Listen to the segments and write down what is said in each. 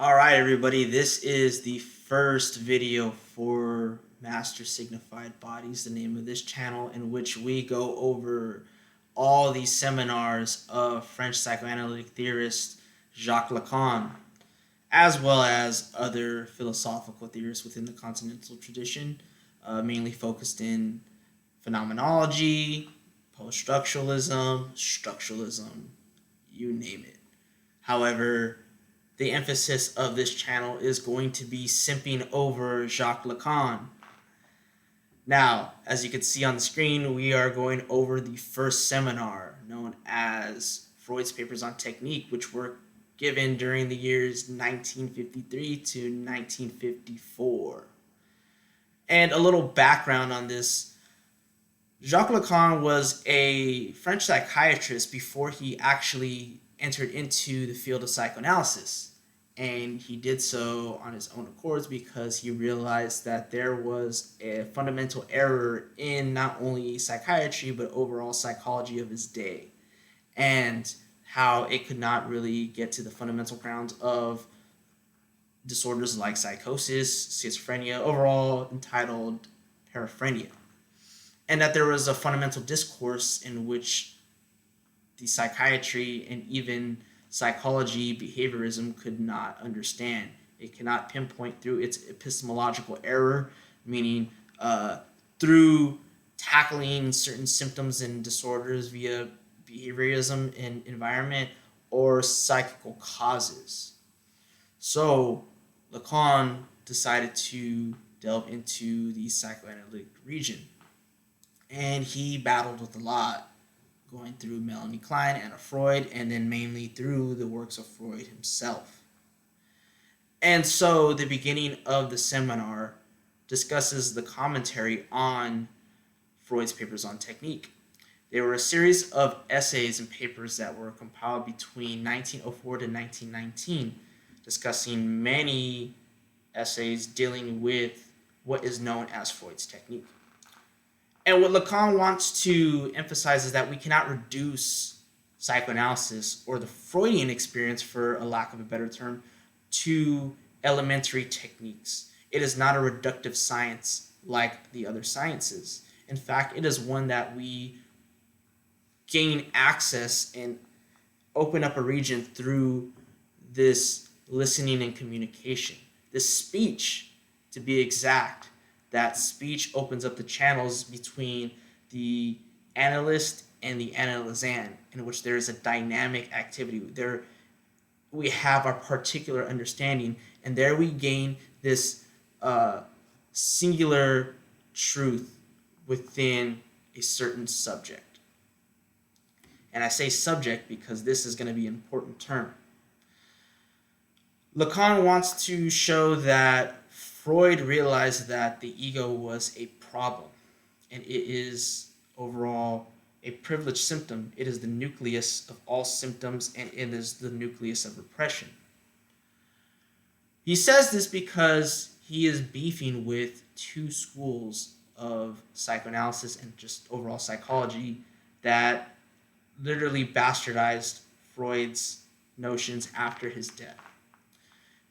All right, everybody. This is the first video for Master Signified Bodies, the name of this channel, in which we go over all these seminars of French psychoanalytic theorist Jacques Lacan, as well as other philosophical theorists within the continental tradition, mainly focused in phenomenology, post-structuralism, structuralism, you name it. However, the emphasis of this channel is going to be simping over Jacques Lacan. Now, as you can see on the screen, we are going over the first seminar known as Freud's Papers on Technique, which were given during the years 1953 to 1954. And a little background on this: Jacques Lacan was a French psychiatrist before he actually entered into the field of psychoanalysis. And he did so on his own accords because he realized that there was a fundamental error in not only psychiatry but overall psychology of his day, and how it could not really get to the fundamental grounds of disorders like psychosis, schizophrenia, overall entitled paraphrenia, and that there was a fundamental discourse in which the psychiatry and even psychology, behaviorism could not understand. It cannot pinpoint through its epistemological error, meaning through tackling certain symptoms and disorders via behaviorism and environment or psychical causes. So Lacan decided to delve into the psychoanalytic region, and he battled with a lot, going through Melanie Klein, Anna Freud, and then mainly through the works of Freud himself. And so the beginning of the seminar discusses the commentary on Freud's Papers on Technique. They were a series of essays and papers that were compiled between 1904 to 1919, discussing many essays dealing with what is known as Freud's technique. And what Lacan wants to emphasize is that we cannot reduce psychoanalysis or the Freudian experience, for a lack of a better term, to elementary techniques. It is not a reductive science like the other sciences. In fact, it is one that we gain access and open up a region through this listening and communication, this speech, to be exact. That speech opens up the channels between the analyst and the analysand, in which there is a dynamic activity. There we have our particular understanding, and there we gain this singular truth within a certain subject. And I say subject because this is going to be an important term. Lacan wants to show that Freud realized that the ego was a problem, and it is overall a privileged symptom. It is the nucleus of all symptoms, and it is the nucleus of repression. He says this because he is beefing with two schools of psychoanalysis and just overall psychology that literally bastardized Freud's notions after his death.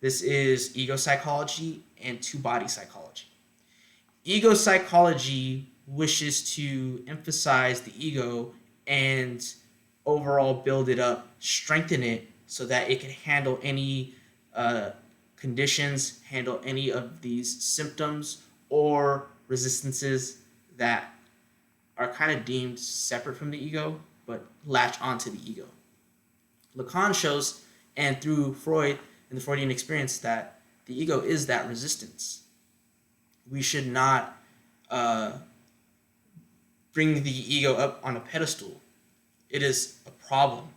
This is ego psychology and two-body psychology. Ego psychology wishes to emphasize the ego and overall build it up, strengthen it so that it can handle any conditions, handle any of these symptoms or resistances that are kind of deemed separate from the ego but latch onto the ego. Lacan shows, and through Freud and the Freudian experience, that the ego is that resistance. We should not bring the ego up on a pedestal. It is a problem.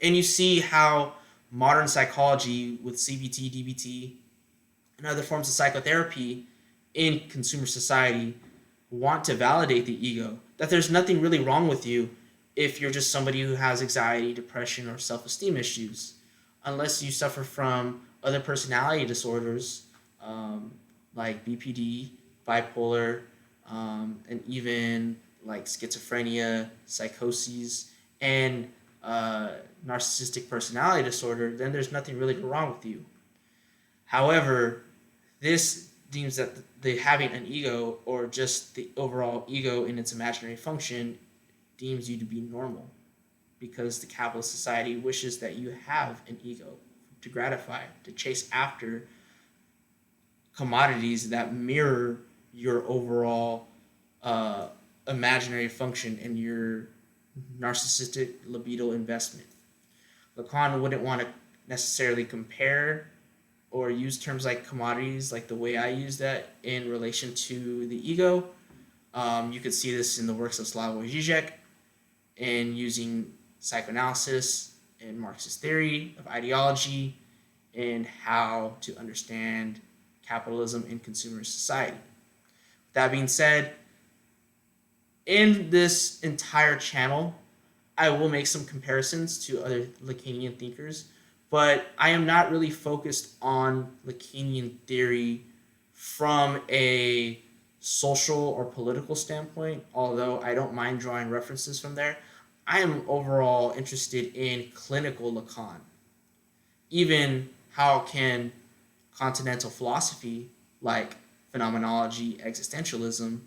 And you see how modern psychology with CBT, DBT, and other forms of psychotherapy in consumer society want to validate the ego, that there's nothing really wrong with you if you're just somebody who has anxiety, depression, or self-esteem issues, unless you suffer from other personality disorders like BPD, bipolar, and even like schizophrenia, psychoses, and narcissistic personality disorder, then there's nothing really wrong with you. However, this deems that the having an ego, or just the overall ego in its imaginary function, deems you to be normal, because the capitalist society wishes that you have an ego to gratify, to chase after commodities that mirror your overall imaginary function and your narcissistic libido investment. Lacan wouldn't want to necessarily compare or use terms like commodities like the way I use that in relation to the ego. You could see this in the works of Slavoj Žižek and using psychoanalysis and Marxist theory of ideology and how to understand capitalism in consumer society. That being said, in this entire channel, I will make some comparisons to other Lacanian thinkers, but I am not really focused on Lacanian theory from a social or political standpoint, although I don't mind drawing references from there. I am overall interested in clinical Lacan. Even how can continental philosophy like phenomenology, existentialism,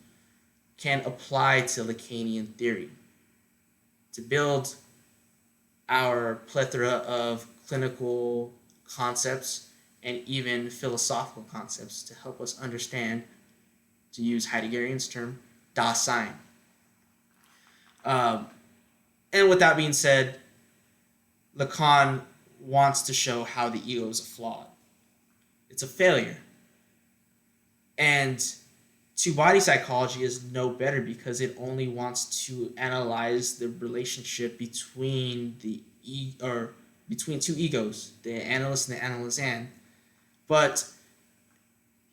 can apply to Lacanian theory to build our plethora of clinical concepts and even philosophical concepts to help us understand, to use Heideggerian's term, Dasein. And with that being said, Lacan wants to show how the ego is flawed. It's a failure. And two-body psychology is no better because it only wants to analyze the relationship between between two egos, the analyst and the analysand. But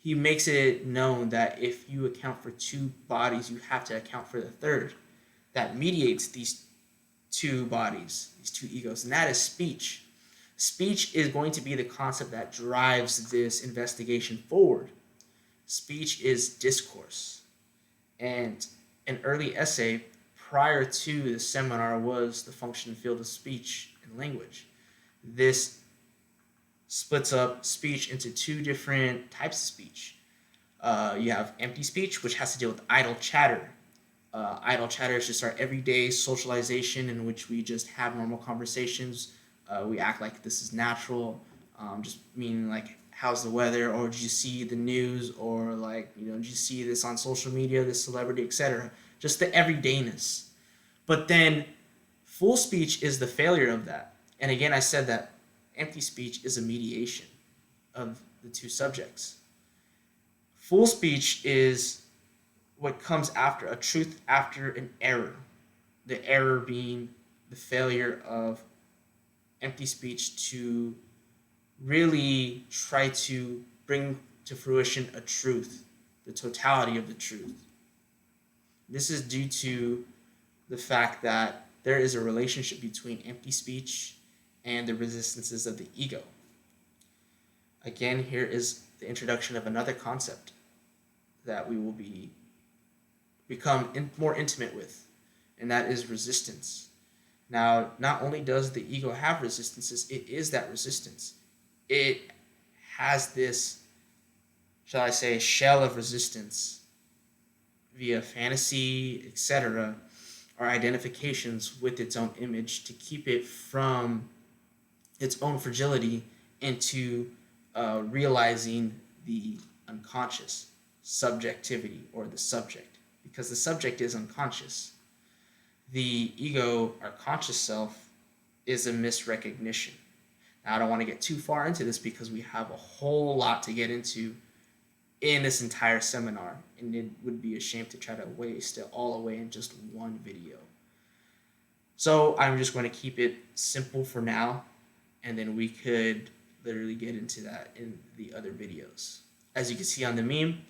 he makes it known that if you account for two bodies, you have to account for the third that mediates these two bodies, these two egos, and that is speech. Speech is going to be the concept that drives this investigation forward. Speech is discourse. And an early essay prior to the seminar was the function and field of speech and language. This splits up speech into two different types of speech. You have empty speech, which has to deal with idle chatter. Idle chatter is just our everyday socialization in which we just have normal conversations. We act like this is natural, just meaning like, how's the weather, or did you see the news, or like, did you see this on social media, this celebrity, etc. Just the everydayness. But then full speech is the failure of that. And again, I said that empty speech is a mediation of the two subjects. Full speech is what comes after a truth, after an error. The error being the failure of empty speech to really try to bring to fruition a truth, the totality of the truth. This is due to the fact that there is a relationship between empty speech and the resistances of the ego. Again, here is the introduction of another concept that we will become more intimate with, and that is resistance. Now, not only does the ego have resistances, it is that resistance. It has this, shall I say, shell of resistance via fantasy, etc., or identifications with its own image to keep it from its own fragility into realizing the unconscious subjectivity or the subject, because the subject is unconscious. The ego, our conscious self, is a misrecognition. Now, I don't want to get too far into this because we have a whole lot to get into in this entire seminar, and it would be a shame to try to waste it all away in just one video. So I'm just going to keep it simple for now, and then we could literally get into that in the other videos. As you can see on the meme,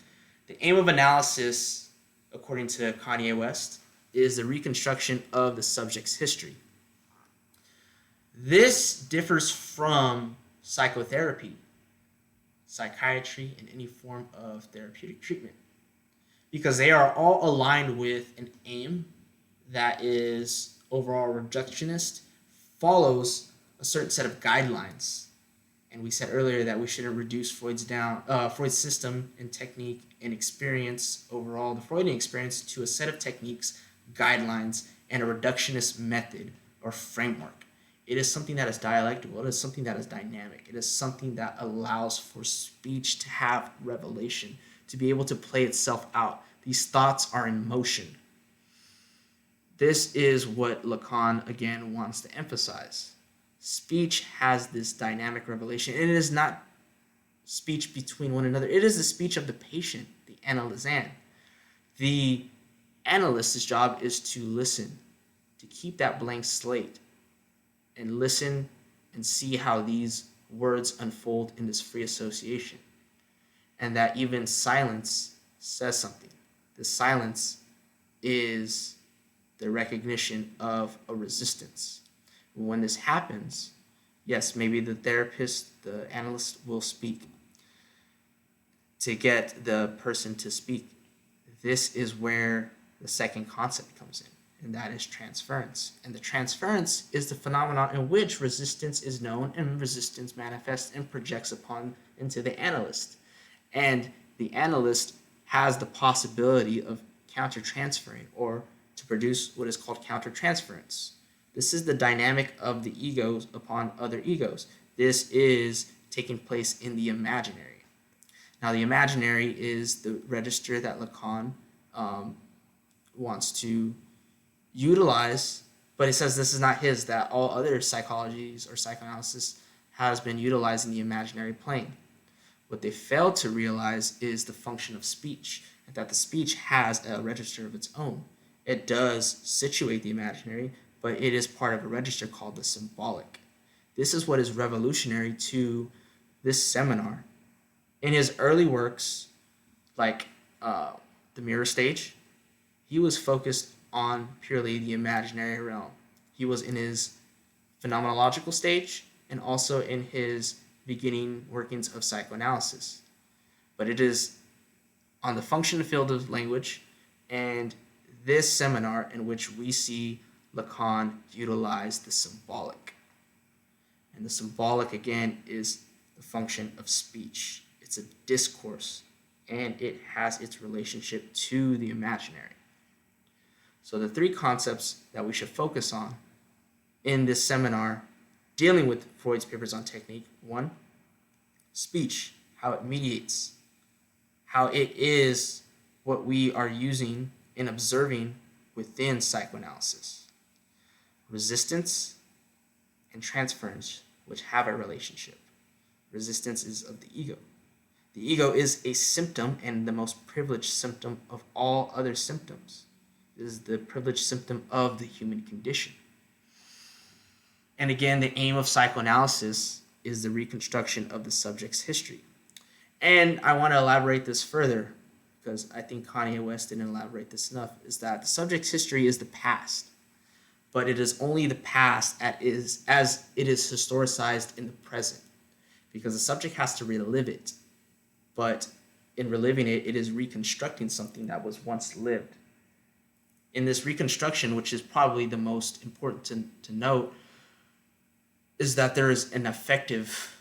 the aim of analysis, according to Kanye West, is the reconstruction of the subject's history. This differs from psychotherapy, psychiatry, and any form of therapeutic treatment, because they are all aligned with an aim that is overall reductionist, follows a certain set of guidelines, And we said earlier that we shouldn't reduce Freud's system and technique and experience overall, the Freudian experience, to a set of techniques, guidelines, and a reductionist method or framework. It is something that is dialectical. It is something that is dynamic. It is something that allows for speech to have revelation, to be able to play itself out. These thoughts are in motion. This is what Lacan, again, wants to emphasize. Speech has this dynamic revelation, and it is not speech between one another. It is the speech of the patient, the analysand. The analyst's job is to listen, to keep that blank slate, and listen and see how these words unfold in this free association. And that even silence says something. The silence is the recognition of a resistance. When this happens, yes, maybe the therapist, the analyst will speak to get the person to speak. This is where the second concept comes in, and that is transference. And the transference is the phenomenon in which resistance is known and resistance manifests and projects upon into the analyst. And the analyst has the possibility of counter-transferring, or to produce what is called counter-transference. This is the dynamic of the egos upon other egos. This is taking place in the imaginary. Now, the imaginary is the register that Lacan wants to utilize, but he says this is not his, that all other psychologies or psychoanalysis has been utilizing the imaginary plane. What they failed to realize is the function of speech, and that the speech has a register of its own. It does situate the imaginary, but it is part of a register called the symbolic. This is what is revolutionary to this seminar. In his early works, like The Mirror Stage, he was focused on purely the imaginary realm. He was in his phenomenological stage and also in his beginning workings of psychoanalysis. But it is on the functional field of language and this seminar in which we see Lacan utilize the symbolic. And the symbolic, again, is the function of speech. It's a discourse, and it has its relationship to the imaginary. So the three concepts that we should focus on in this seminar dealing with Freud's papers on technique: one, speech, how it mediates, how it is what we are using and observing within psychoanalysis. Resistance and transference, which have a relationship. Resistance is of the ego. The ego is a symptom, and the most privileged symptom of all other symptoms. It is the privileged symptom of the human condition. And again, the aim of psychoanalysis is the reconstruction of the subject's history. And I want to elaborate this further, because I think Kanye West didn't elaborate this enough, is that the subject's history is the past. But it is only the past as it is historicized in the present, because the subject has to relive it. But in reliving it, it is reconstructing something that was once lived. In this reconstruction, which is probably the most important to note, is that there is an affective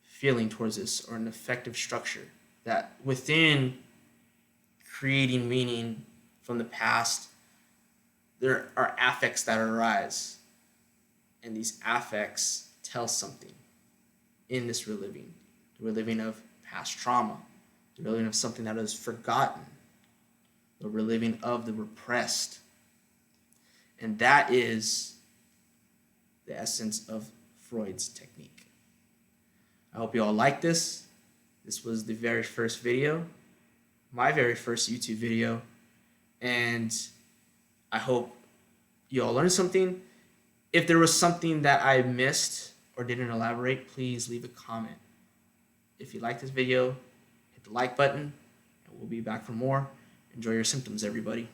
feeling towards this, or an affective structure, that within creating meaning from the past, there are affects that arise, and these affects tell something in this reliving. The reliving of past trauma, the reliving of something that is forgotten, the reliving of the repressed. And that is the essence of Freud's technique. I hope you all like this. This was the very first video, my very first YouTube video, and I hope you all learned something. If there was something that I missed or didn't elaborate, please leave a comment. If you like this video, hit the like button, and we'll be back for more. Enjoy your symptoms, everybody.